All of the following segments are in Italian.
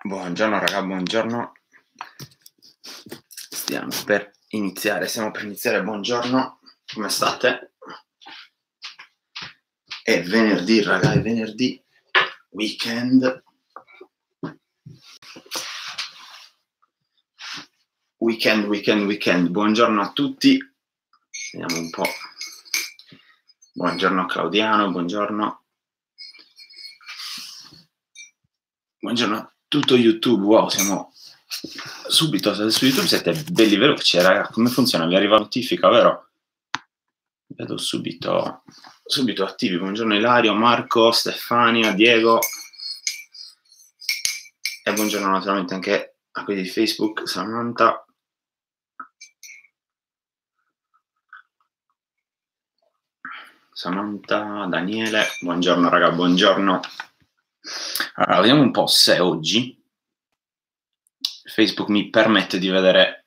Buongiorno raga, buongiorno. Stiamo per iniziare, buongiorno, come state? È venerdì raga, è venerdì, weekend. Buongiorno a tutti, vediamo un po'. Buongiorno Claudiano, buongiorno a tutto YouTube. Wow, siamo subito su YouTube, siete belli veloci raga. Come funziona? Vi arriva notifica, vero? Vedo subito attivi. Buongiorno Ilario, Marco, Stefania, Diego e buongiorno naturalmente anche a quelli di Facebook, Samantha. Daniele, buongiorno raga, buongiorno. Allora, vediamo un po' se oggi Facebook mi permette di vedere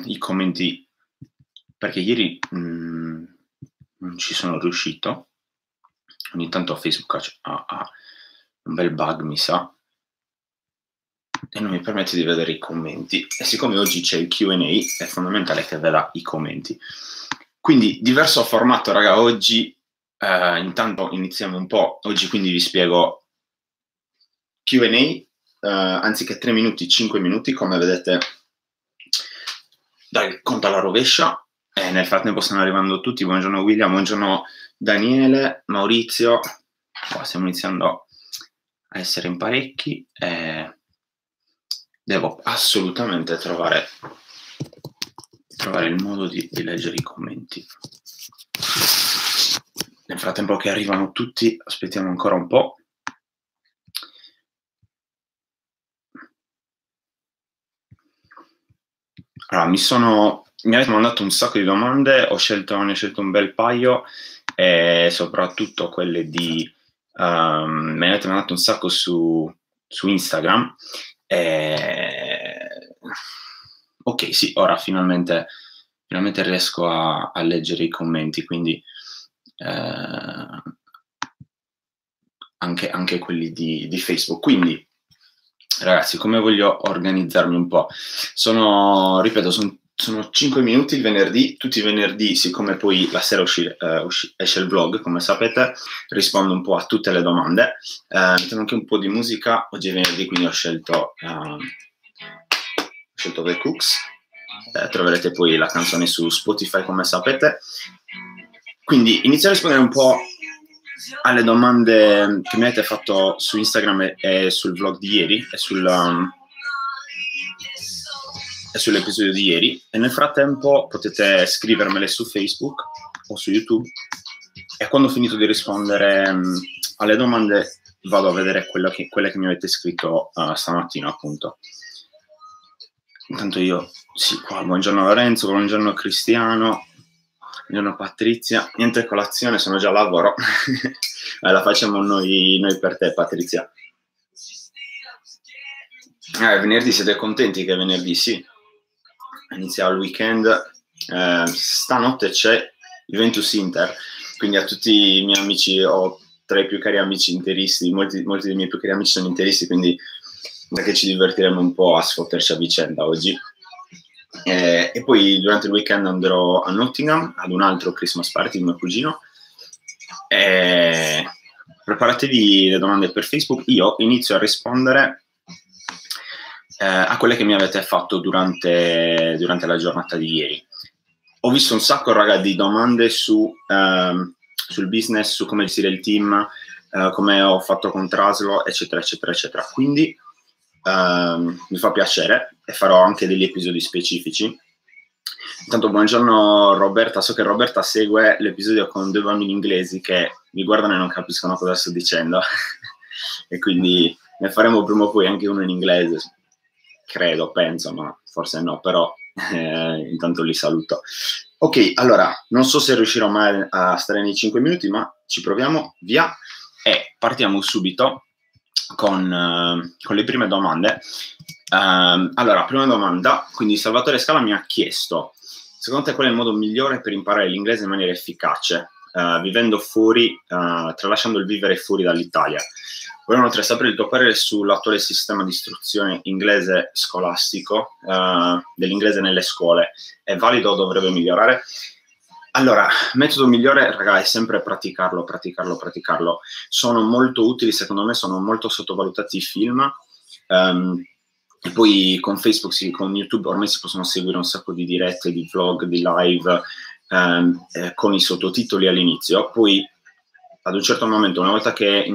i commenti, perché ieri non ci sono riuscito. Ogni tanto Facebook ha un bel bug, mi sa, e non mi permette di vedere i commenti. E siccome oggi c'è il Q&A, è fondamentale che veda i commenti. Quindi diverso formato, raga, oggi. Intanto iniziamo un po'. Oggi quindi vi spiego Q&A, anziché 3 minuti, 5 minuti, come vedete dal conto alla rovescia. E nel frattempo stanno arrivando tutti. Buongiorno William, buongiorno Daniele, Maurizio. Stiamo iniziando a essere in parecchi. Devo assolutamente trovare il modo di leggere i commenti. Nel frattempo che arrivano tutti, aspettiamo ancora un po'. Allora, mi avete mandato un sacco di domande, ne ho scelto un bel paio, e soprattutto quelle di me ne avete mandato un sacco su Instagram. Ok, sì, ora finalmente riesco a leggere i commenti, quindi anche quelli di Facebook. Quindi ragazzi, come voglio organizzarmi un po'? Sono 5 minuti il venerdì. Tutti i venerdì, siccome poi la sera esce il vlog, come sapete, rispondo un po' a tutte le domande. Mettiamo anche un po' di musica. Oggi è venerdì, quindi ho scelto The Cooks. Troverete poi la canzone su Spotify, come sapete. Quindi inizio a rispondere un po' alle domande che mi avete fatto su Instagram e sul vlog di ieri e sull'episodio di ieri, e nel frattempo potete scrivermele su Facebook o su YouTube, e quando ho finito di rispondere alle domande vado a vedere quelle che mi avete scritto stamattina, appunto. Intanto qua, buongiorno Lorenzo, buongiorno Cristiano, buongiorno Patrizia. Niente colazione, sono già a lavoro. La facciamo noi per te, Patrizia. Venerdì, siete contenti che è venerdì? Sì, inizia il weekend. Stanotte c'è Juventus Inter, quindi a tutti i miei amici, ho tra i più cari amici interisti, molti dei miei più cari amici sono interisti, quindi che ci divertiremo un po' a sfotterci a vicenda oggi. E poi durante il weekend andrò a Nottingham ad un altro Christmas party di mio cugino. Preparatevi le domande per Facebook. Io inizio a rispondere a quelle che mi avete fatto durante la giornata di ieri. Ho visto un sacco, raga, di domande sul business, su come gestire il team, come ho fatto con Traslo, eccetera, eccetera, eccetera. Quindi mi fa piacere, e farò anche degli episodi specifici. Intanto buongiorno Roberta, so che Roberta segue l'episodio con due bambini inglesi che mi guardano e non capiscono cosa sto dicendo e quindi ne faremo prima o poi anche uno in inglese, credo, penso, ma forse no, però intanto li saluto. Ok, allora, non so se riuscirò mai a stare nei 5 minuti, ma ci proviamo, via, e partiamo subito con le prime domande. Allora, prima domanda, quindi Salvatore Scala mi ha chiesto: secondo te qual è il modo migliore per imparare l'inglese in maniera efficace, vivendo fuori, tralasciando il vivere fuori dall'Italia? Volevo inoltre sapere il tuo parere sull'attuale sistema di istruzione inglese scolastico, dell'inglese nelle scuole. È valido o dovrebbe migliorare? Allora, metodo migliore, raga, è sempre praticarlo, praticarlo, praticarlo. Sono molto utili, secondo me, sono molto sottovalutati i film. E poi con Facebook, sì, con YouTube ormai si possono seguire un sacco di dirette, di vlog, di live, con i sottotitoli all'inizio. Poi, ad un certo momento, una volta che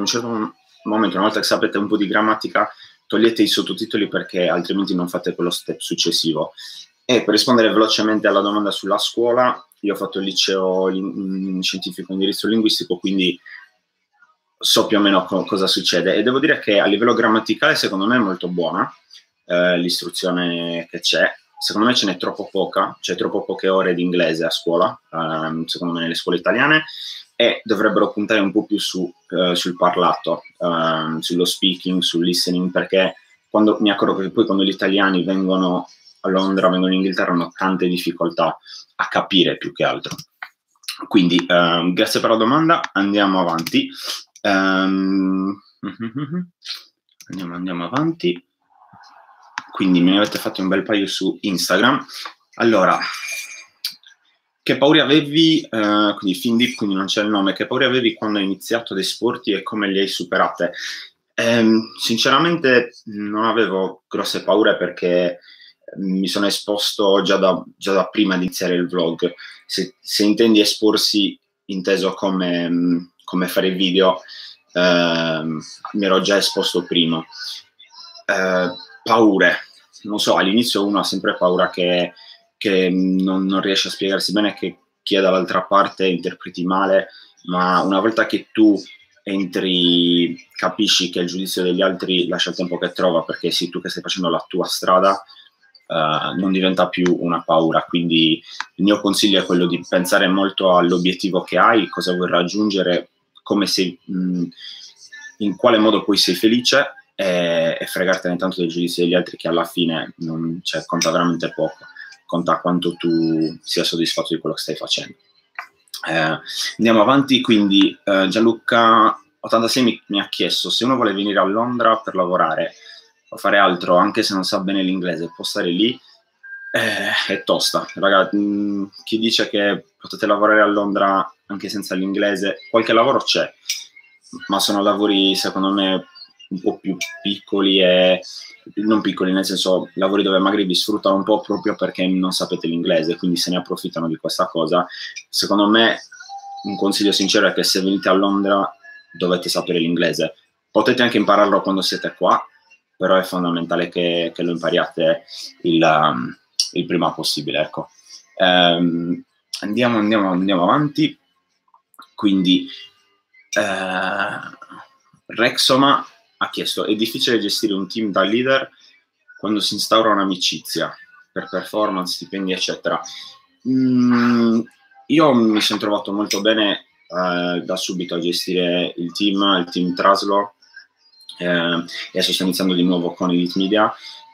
sapete un po' di grammatica, togliete i sottotitoli perché altrimenti non fate quello step successivo. E per rispondere velocemente alla domanda sulla scuola, io ho fatto il liceo scientifico indirizzo linguistico, quindi so più o meno cosa succede. E devo dire che a livello grammaticale secondo me è molto buona l'istruzione che c'è. Secondo me ce n'è troppo poca, c'è troppo poche ore di inglese a scuola, secondo me nelle scuole italiane, e dovrebbero puntare un po' più sul parlato, sullo speaking, sul listening, perché mi accorgo che poi quando gli italiani vengono a Londra, vengono in Inghilterra, hanno tante difficoltà a capire più che altro. Quindi, grazie per la domanda, andiamo avanti. Andiamo avanti. Quindi me ne avete fatto un bel paio su Instagram. Allora, che paure avevi, quindi fin deep, quindi non c'è il nome, che paure avevi quando hai iniziato ad esporti e come le hai superate? Sinceramente non avevo grosse paure perché mi sono esposto già da prima di iniziare il vlog. Se intendi esporsi inteso come fare video, mi ero già esposto prima. Paure, non so, all'inizio uno ha sempre paura che non riesce a spiegarsi bene, che chi è dall'altra parte interpreti male, ma una volta che tu entri, capisci che il giudizio degli altri lascia il tempo che trova, perché sei tu che stai facendo la tua strada, non diventa più una paura. Quindi il mio consiglio è quello di pensare molto all'obiettivo che hai, cosa vuoi raggiungere, come sei, in quale modo poi sei felice, e fregartene tanto dei giudizi degli altri, che alla fine conta veramente poco, conta quanto tu sia soddisfatto di quello che stai facendo. Andiamo avanti. Quindi Gianluca 86 mi ha chiesto: se uno vuole venire a Londra per lavorare o fare altro, anche se non sa bene l'inglese, può stare lì? È tosta, raga. Chi dice che potete lavorare a Londra anche senza l'inglese, qualche lavoro c'è, ma sono lavori secondo me un po' più piccoli, e non piccoli nel senso, lavori dove magari vi sfruttano un po' proprio perché non sapete l'inglese, quindi se ne approfittano di questa cosa. Secondo me un consiglio sincero è che se venite a Londra dovete sapere l'inglese. Potete anche impararlo quando siete qua, però è fondamentale che lo impariate il prima possibile, ecco. Andiamo avanti. Quindi Rexoma ha chiesto: è difficile gestire un team da leader quando si instaura un'amicizia per performance, stipendi, eccetera? Io mi sono trovato molto bene da subito a gestire il team Traslo, e adesso sto iniziando di nuovo con Elite Media,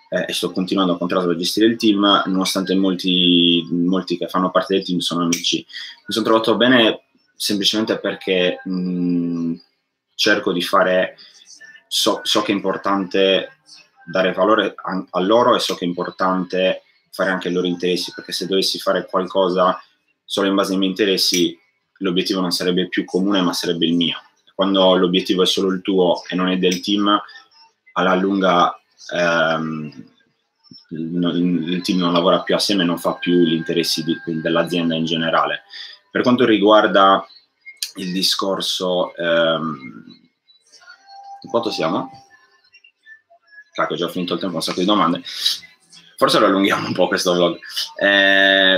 e sto continuando con Traslo a gestire il team, nonostante molti che fanno parte del team sono amici. Mi sono trovato bene semplicemente perché cerco di fare, so che è importante dare valore a loro, e so che è importante fare anche i loro interessi, perché se dovessi fare qualcosa solo in base ai miei interessi, l'obiettivo non sarebbe più comune, ma sarebbe il mio. Quando l'obiettivo è solo il tuo e non è del team, alla lunga il team non lavora più assieme e non fa più gli interessi dell'azienda in generale. Per quanto riguarda il discorso, quanto siamo? Cacchio, ho già finito il tempo, un sacco di domande. Forse lo allunghiamo un po' questo vlog,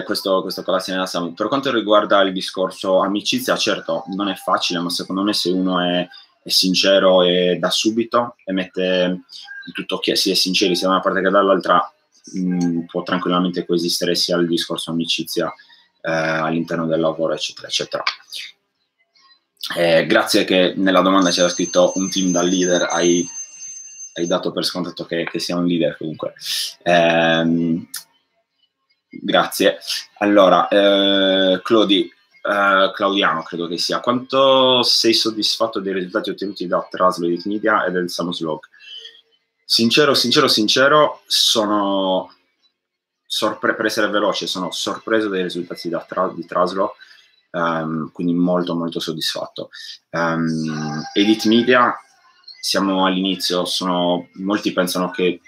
questo colazione da Samu. Per quanto riguarda il discorso amicizia, certo, non è facile, ma secondo me se uno è sincero e da subito e mette il tutto, che si è sinceri sia da una parte che dall'altra, può tranquillamente coesistere sia il discorso amicizia all'interno del lavoro, eccetera, eccetera. Grazie che nella domanda c'era scritto un team da leader, hai dato per scontato che sia un leader comunque. Grazie. Allora, Clodi, Claudiano credo che sia. Quanto sei soddisfatto dei risultati ottenuti da Traslo, Edit Media e del Samuslog? Sincero, sono per essere veloce, sono sorpreso dai risultati di Traslo, quindi molto molto soddisfatto. Edit Media, siamo all'inizio, molti pensano che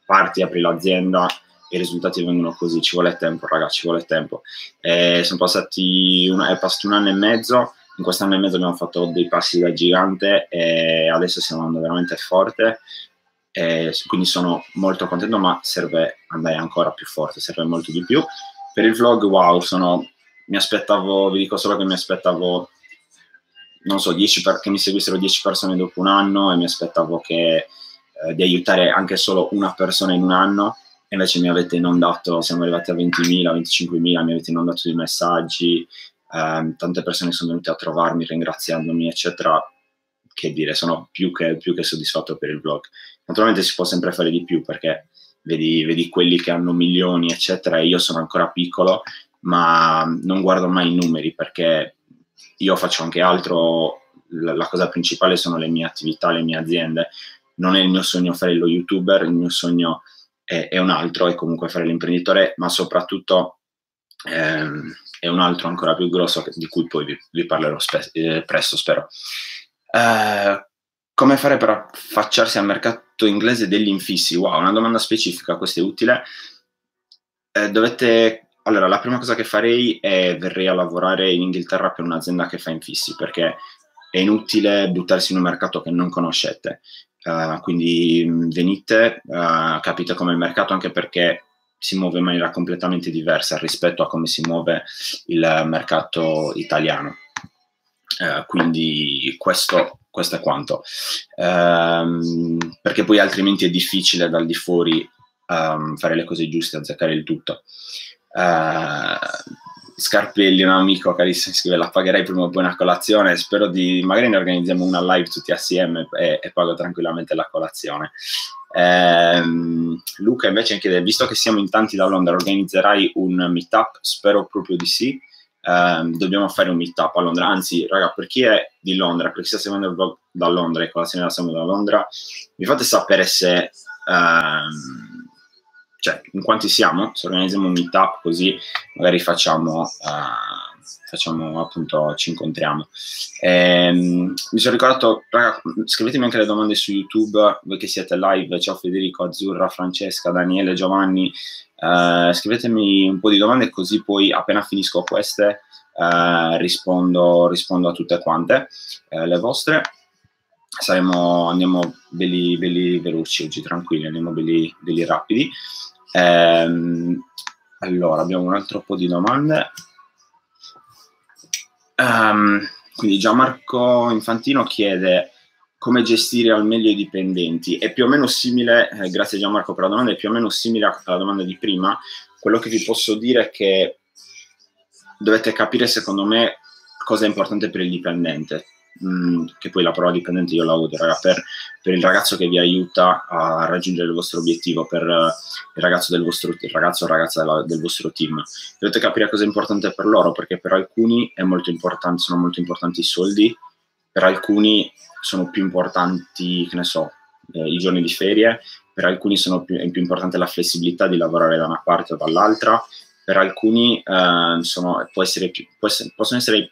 parti, apri l'azienda e i risultati vengono così, ci vuole tempo ragazzi, ci vuole tempo. È passato un anno e mezzo, in questo anno e mezzo abbiamo fatto dei passi da gigante e adesso stiamo andando veramente forte, quindi sono molto contento, ma serve andare ancora più forte, serve molto di più. Per il vlog, wow, vi dico solo che mi aspettavo, non so, che mi seguissero 10 persone dopo un anno, e mi aspettavo di aiutare anche solo una persona in un anno, e invece mi avete inondato, siamo arrivati a 20.000, 25.000, mi avete inondato di messaggi, tante persone sono venute a trovarmi ringraziandomi, eccetera. Che dire, sono più che soddisfatto per il vlog. Naturalmente si può sempre fare di più, perché vedi quelli che hanno milioni, eccetera, e io sono ancora piccolo, ma non guardo mai i numeri, perché io faccio anche altro. La cosa principale sono le mie attività, le mie aziende. Non è il mio sogno fare lo youtuber, il mio sogno è un altro, è comunque fare l'imprenditore, ma soprattutto è un altro ancora più grosso, di cui poi vi parlerò presto, spero. Come fare per affacciarsi al mercato inglese degli infissi? Wow, una domanda specifica, questa è utile. Allora, la prima cosa che farei è verrei a lavorare in Inghilterra per un'azienda che fa infissi, perché è inutile buttarsi in un mercato che non conoscete. Quindi venite, capite com'è il mercato, anche perché si muove in maniera completamente diversa rispetto a come si muove il mercato italiano. Quindi questo è quanto. Perché poi altrimenti è difficile dal di fuori fare le cose giuste, azzeccare il tutto. Scarpelli, un amico carissimo, scrive: la pagherei prima o poi una colazione. Spero magari ne organizziamo una live tutti assieme e pago tranquillamente la colazione. Luca invece chiede: visto che siamo in tanti da Londra, organizzerai un meetup? Spero proprio di sì. Dobbiamo fare un meetup a Londra, anzi raga, per chi è di Londra, per chi sta seguendo il vlog da Londra e colazione la seguendo da Londra, mi fate sapere se in quanti siamo, se organizziamo un meetup, così magari facciamo appunto, ci incontriamo. Mi sono ricordato, raga, scrivetemi anche le domande su YouTube, voi che siete live. Ciao Federico, Azzurra, Francesca, Daniele, Giovanni, scrivetemi un po' di domande, così poi appena finisco queste rispondo a tutte quante le vostre. Andiamo belli veloci oggi, tranquilli, andiamo belli rapidi. Allora, abbiamo un altro po' di domande. Quindi Gianmarco Infantino chiede: come gestire al meglio i dipendenti? È più o meno simile, grazie Gianmarco per la domanda, è più o meno simile alla domanda di prima. Quello che vi posso dire è che dovete capire, secondo me, cosa è importante per il dipendente. Che poi la parola dipendente io la uso, raga, per il ragazzo che vi aiuta a raggiungere il vostro obiettivo, per il ragazzo o ragazza del vostro team. Dovete capire cosa è importante per loro, perché per alcuni sono molto importanti i soldi, per alcuni sono più importanti, che ne so, i giorni di ferie, per alcuni è più importante la flessibilità di lavorare da una parte o dall'altra, per alcuni possono essere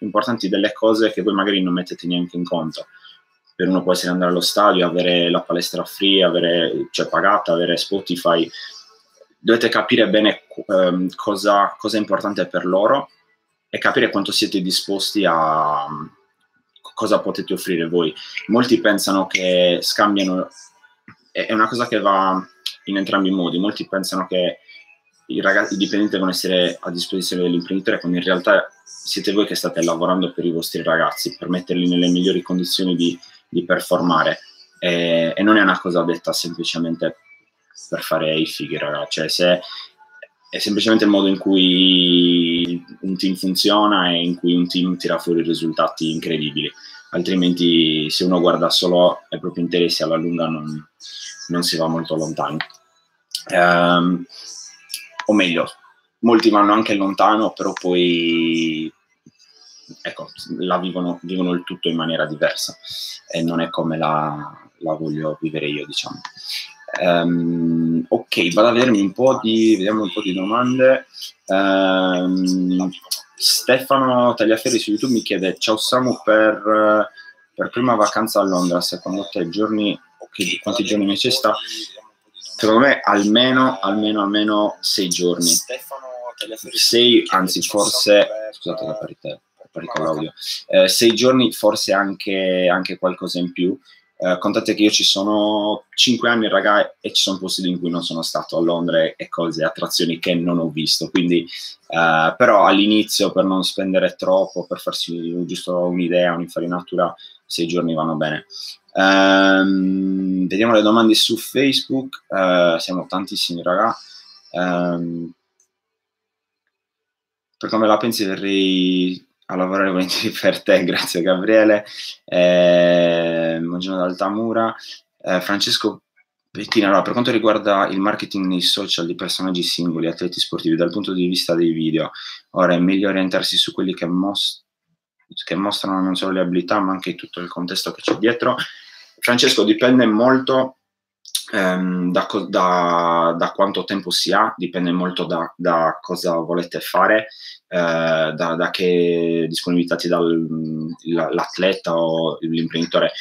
importanti delle cose che voi magari non mettete neanche in conto. Per uno può essere andare allo stadio, avere la palestra free, pagata, avere Spotify. Dovete capire bene cosa è importante per loro e capire quanto siete disposti cosa potete offrire voi. Molti pensano che scambiano, è una cosa che va in entrambi i modi. Molti pensano che i dipendenti devono essere a disposizione dell'imprenditore, quando in realtà siete voi che state lavorando per i vostri ragazzi, per metterli nelle migliori condizioni di performare, e non è una cosa detta semplicemente per fare i fighi, ragazzi. Se è semplicemente il modo in cui un team funziona e in cui un team tira fuori risultati incredibili. Altrimenti, se uno guarda solo ai propri interessi, alla lunga non si va molto lontano. O meglio, molti vanno anche lontano, però poi ecco, vivono il tutto in maniera diversa e non è come la voglio vivere io, diciamo. Ok, vado a vediamo un po' di domande. Stefano Tagliaferri su YouTube mi chiede: ciao Samu, per prima vacanza a Londra, secondo te quanti giorni necessita? Secondo me almeno 6 giorni. 6, anzi forse, scusate la parità con l'audio, 6 giorni, forse anche qualcosa in più. Contate che io ci sono 5 anni, raga, e ci sono posti in cui non sono stato a Londra e cose, attrazioni che non ho visto, quindi però all'inizio, per non spendere troppo, per farsi giusto un'idea, un'infarinatura, 6 giorni vanno bene. Vediamo le domande su Facebook. Siamo tantissimi, raga. Per come la pensi, verrei a lavorare volentieri per te. Grazie Gabriele. Buongiorno da Altamura. Francesco Bettina, allora, per quanto riguarda il marketing nei social di personaggi singoli, atleti sportivi, dal punto di vista dei video, ora è meglio orientarsi su quelli che mostrano non solo le abilità ma anche tutto il contesto che c'è dietro. Francesco, dipende molto da quanto tempo si ha, dipende molto da cosa volete fare, da che disponibilità ti dà l'atleta o l'imprenditore.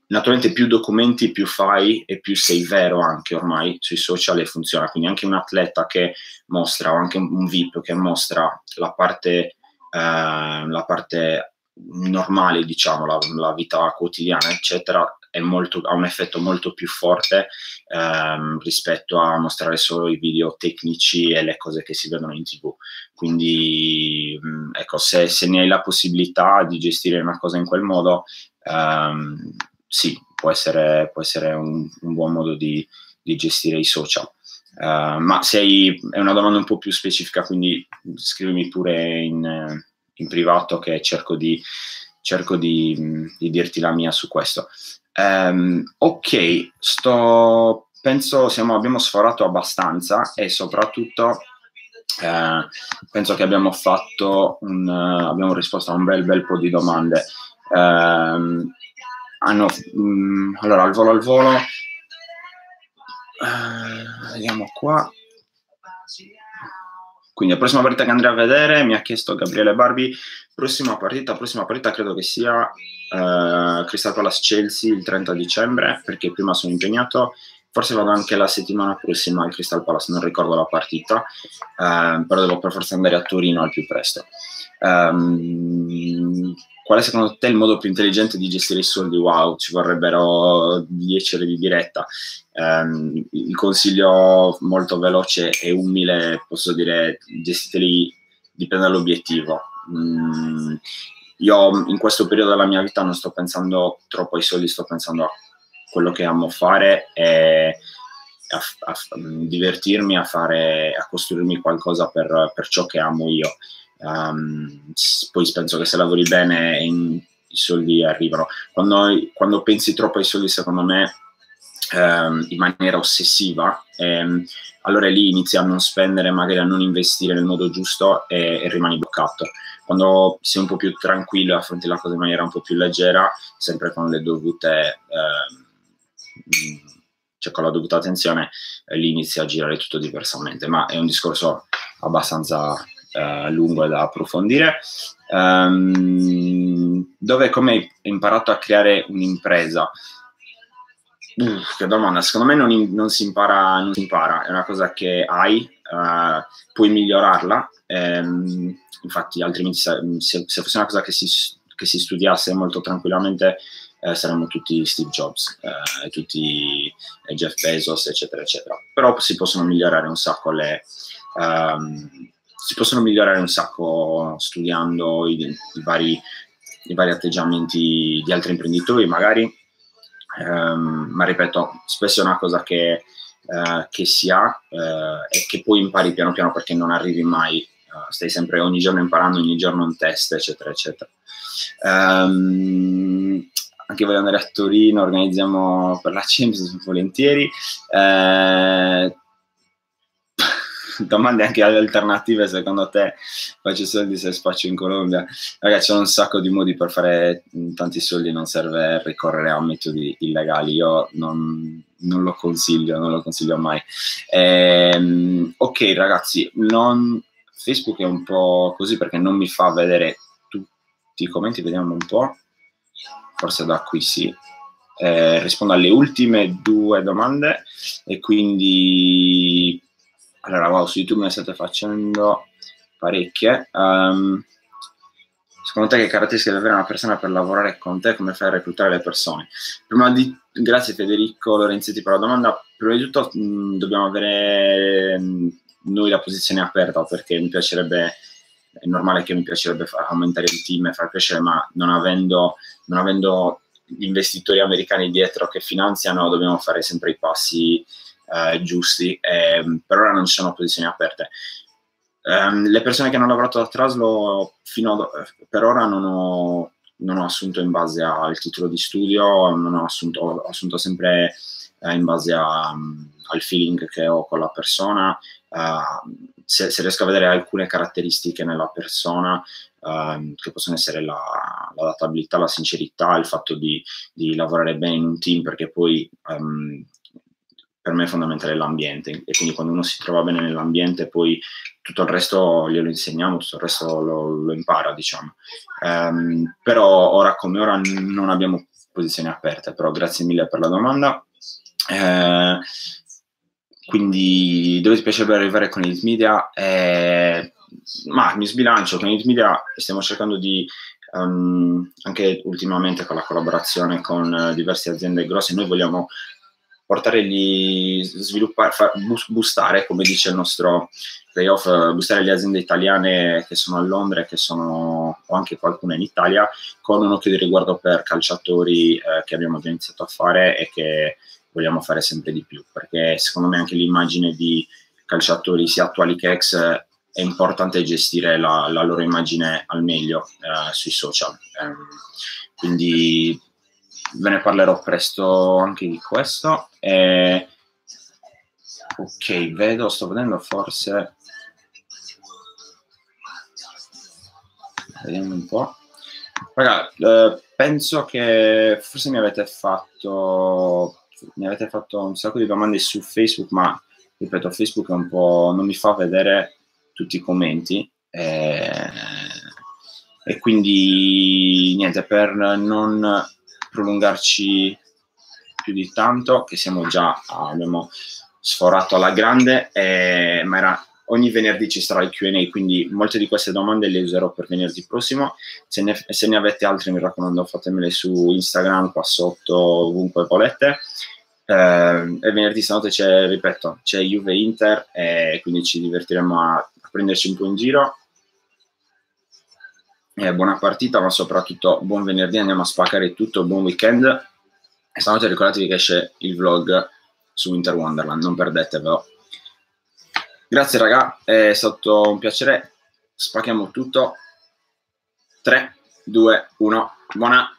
Naturalmente più documenti più fai e più sei vero anche ormai sui social e funziona, quindi anche un atleta che mostra o anche un VIP che mostra la parte normale, diciamo, la vita quotidiana, eccetera, ha un effetto molto più forte rispetto a mostrare solo i video tecnici e le cose che si vedono in TV. Quindi ecco, se ne hai la possibilità di gestire una cosa in quel modo, sì, può essere un buon modo di gestire i social. Ma è una domanda un po' più specifica, quindi scrivimi pure in privato che cerco di dirti la mia su questo. Ok, penso abbiamo sforato abbastanza e soprattutto penso che abbiamo risposto a un bel po' di domande. Allora, al volo vediamo qua. Quindi la prossima partita che andrei a vedere, mi ha chiesto Gabriele Barbi, prossima partita credo che sia Crystal Palace Chelsea il 30 dicembre, perché prima sono impegnato, forse vado anche la settimana prossima al Crystal Palace, non ricordo la partita, però devo per forza andare a Torino al più presto. Qual è secondo te il modo più intelligente di gestire i soldi? Wow, ci vorrebbero 10 ore di diretta. Il consiglio molto veloce e umile, posso dire, gestiteli, dipende dall'obiettivo. Io in questo periodo della mia vita non sto pensando troppo ai soldi, sto pensando a quello che amo fare e a divertirmi, a costruirmi qualcosa per ciò che amo io. Poi penso che se lavori bene i soldi arrivano. Quando pensi troppo ai soldi, secondo me, in maniera ossessiva, allora lì inizi a non spendere, magari a non investire nel modo giusto e rimani bloccato. Quando sei un po' più tranquillo e affronti la cosa in maniera un po' più leggera, sempre con le dovute cioè con la dovuta attenzione, lì inizi a girare tutto diversamente, ma è un discorso abbastanza lungo da approfondire. Come hai imparato a creare un'impresa? Che domanda. Secondo me non si impara, è una cosa che hai, puoi migliorarla, infatti altrimenti se fosse una cosa che si studiasse molto tranquillamente, saremmo tutti Steve Jobs, tutti Jeff Bezos, eccetera eccetera. Però si possono migliorare un sacco studiando i vari atteggiamenti di altri imprenditori magari, ma ripeto, spesso è una cosa che si ha e che poi impari piano piano, perché non arrivi mai, stai sempre ogni giorno imparando, ogni giorno un test, eccetera eccetera. Anche voglio andare a Torino, organizziamo per la Champions volentieri. domande anche alternative, secondo te faccio soldi se spaccio in Colombia? Ragazzi, c'è un sacco di modi per fare tanti soldi, non serve ricorrere a metodi illegali, io non lo consiglio mai. Ok ragazzi, Facebook è un po' così perché non mi fa vedere tutti i commenti, vediamo un po', forse da qui sì. Rispondo alle ultime 2 domande e quindi allora wow, su YouTube ne state facendo parecchie. Secondo te che caratteristiche deve avere una persona per lavorare con te? Come fai a reclutare le persone? Grazie Federico Lorenzetti per la domanda. Prima di tutto dobbiamo avere noi la posizione aperta, perché mi piacerebbe, è normale che mi piacerebbe aumentare il team e far crescere, ma non avendo gli investitori americani dietro che finanziano, dobbiamo fare sempre i passi giusti. Per ora non ci sono posizioni aperte. Le persone che hanno lavorato da Traslo per ora non ho assunto in base al titolo di studio, ho assunto sempre in base al feeling che ho con la persona. Se riesco a vedere alcune caratteristiche nella persona, che possono essere l'adattabilità, la sincerità, il fatto di lavorare bene in un team, perché poi per me è fondamentale l'ambiente, e quindi quando uno si trova bene nell'ambiente poi tutto il resto glielo insegniamo, tutto il resto lo impara, diciamo. Però ora come ora non abbiamo posizioni aperte, però grazie mille per la domanda. Quindi dove ti piacerebbe arrivare con Elite Media? Ma mi sbilancio, con Elite Media stiamo cercando di anche ultimamente con la collaborazione con diverse aziende grosse, noi vogliamo boostare, come dice il nostro playoff, boostare le aziende italiane che sono a Londra e o anche qualcuna in Italia, con un occhio di riguardo per calciatori che abbiamo già iniziato a fare e che vogliamo fare sempre di più, perché secondo me anche l'immagine di calciatori sia attuali che ex è importante gestire la loro immagine al meglio sui social. Quindi ve ne parlerò presto anche di questo. Ok, sto vedendo forse. Vediamo un po'. Raga, penso che forse mi avete fatto un sacco di domande su Facebook, ma ripeto, Facebook è un po', non mi fa vedere tutti i commenti, e quindi niente, per non prolungarci più di tanto, che abbiamo sforato alla grande, ma ogni venerdì ci sarà il Q&A, quindi molte di queste domande le userò per venerdì prossimo. Se ne avete altre, mi raccomando, fatemele su Instagram, qua sotto, ovunque volete. E venerdì stanotte c'è Juve Inter, e quindi ci divertiremo a prenderci un po' in giro. Buona partita, ma soprattutto buon venerdì, andiamo a spaccare tutto, buon weekend. E stanotte ricordatevi che esce il vlog su Winter Wonderland, non perdetevelo. Grazie raga, è stato un piacere, spacchiamo tutto. 3, 2, 1, buona